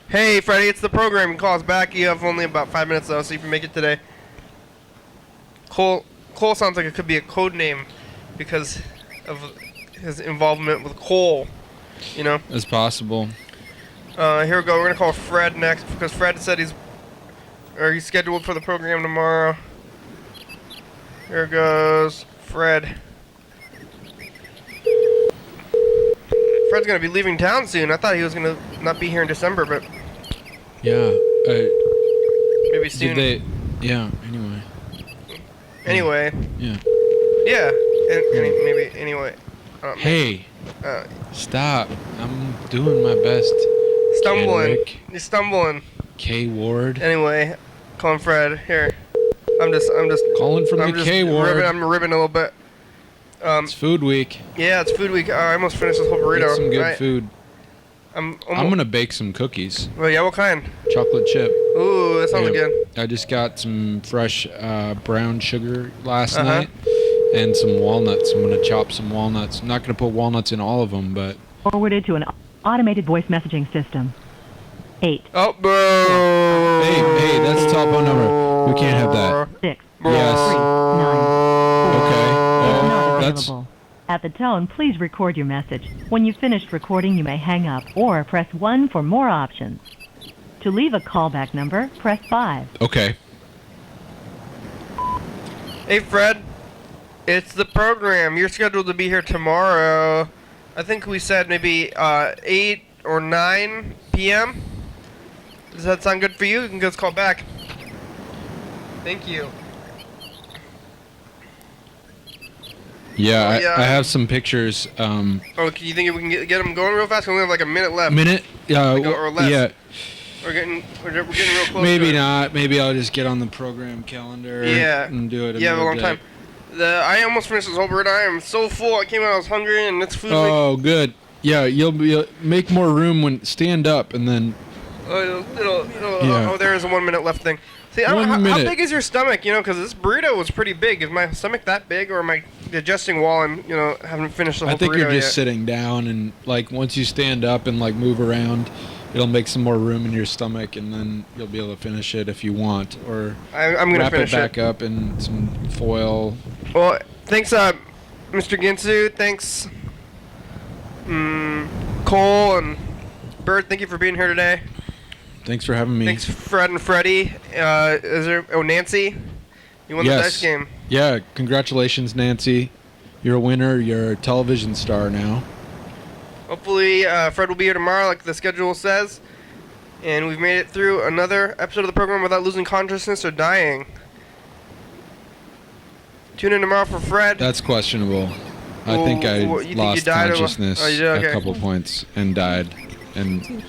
Hey, Freddie, it's the program. Call us back. You have only about 5 minutes, though, so you can make it today. Cole sounds like it could be a code name because of his involvement with coal, you know? It's possible. Here we go. We're going to call Fred next because Fred said he's scheduled for the program tomorrow. Here goes Fred. Fred's going to be leaving town soon. I thought he was going to not be here in December, but... Yeah. Maybe soon. Yeah, anyway. Anyway. Yeah. Yeah. Maybe, anyway. Hey. Stop. I'm doing my best. Stumbling. Kenrick. You're stumbling. K Ward. Anyway, calling Fred. Here. I'm just calling from the K Ward. I'm ribbing a little bit. It's food week. Yeah, it's food week. I almost finished this whole burrito. Get some good food. I'm gonna bake some cookies. Well, yeah, what kind? Chocolate chip. Ooh, that sounds good. I just got some fresh brown sugar last night and some walnuts. I'm gonna chop some walnuts. I'm not gonna put walnuts in all of them, but forwarded to an automated voice messaging system. 8. Oh, boo! Hey, that's the telephone number. We can't have that. 6. Yes. 3. 9. Okay. Not That's available. At the tone, please record your message. When you've finished recording, you may hang up or press 1 for more options. To leave a callback number, press 5. okay. Hey, Fred. It's the program. You're scheduled to be here tomorrow. I think we said maybe 8 or 9 p.m. Does that sound good for you? You can just call back. Thank you. Yeah, I have some pictures. Oh, can you think we can get them going real fast? We only have like a minute left. Minute? Or less. Yeah. We're getting real close. Maybe not. Maybe I'll just get on the program calendar. And do it. Yeah, a long time. I almost finished this whole bird. I am so full. I came out. I was hungry, and it's food. Oh, good. Yeah, you'll make more room when stand up, and then. Oh, there is a 1 minute left thing. See, how big is your stomach? You know, because this burrito was pretty big. Is my stomach that big, or am I digesting while I'm, haven't finished the whole burrito? I think you're just yet? sitting down, and like once you stand up and like move around, it'll make some more room in your stomach, and then you'll be able to finish it if you want, or I'm gonna wrap finish it back up in some foil. Well, thanks, Mr. Ginsu. Thanks, Cole and Bert. Thank you for being here today. Thanks for having me. Thanks, Fred and Freddie. Nancy? You won the dice game. Yeah, congratulations, Nancy. You're a winner. You're a television star now. Hopefully, Fred will be here tomorrow, like the schedule says. And we've made it through another episode of the program without losing consciousness or dying. Tune in tomorrow for Fred. That's questionable. I think I lost consciousness a couple points and died. And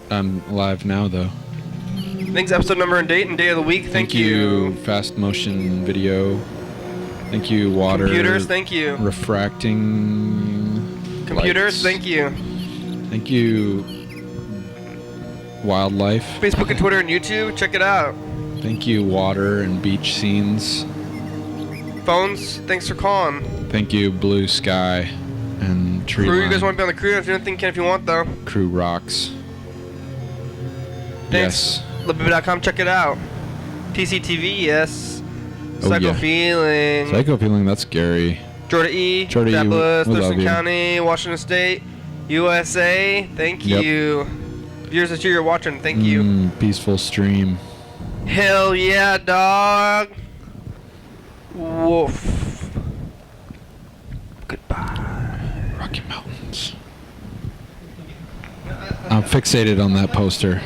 I'm alive now, though. Thanks, episode number and date of the week. Thank you. Fast motion video. Thank you, water. Computers, thank you. Refracting. Computers, thank you. Thank you, wildlife. Facebook and Twitter and YouTube, check it out. Thank you, water and beach scenes. Phones, thanks for calling. Thank you, blue sky and tree Crew, line. you guys want to be on the crew? If you don't think, if you want, though. Crew rocks. Thanks. Yes. Libby.com, check it out. TCTV, yes. Psycho Feeling. Psycho Feeling, that's scary. Jordan E. Jordan E. Dabblis, We love Thurston you. County, Washington State, USA. Thank you. Viewers that you're watching, thank you. Peaceful stream. Hell yeah, dog. Woof. Goodbye. Rocky Mountains. I'm fixated on that poster.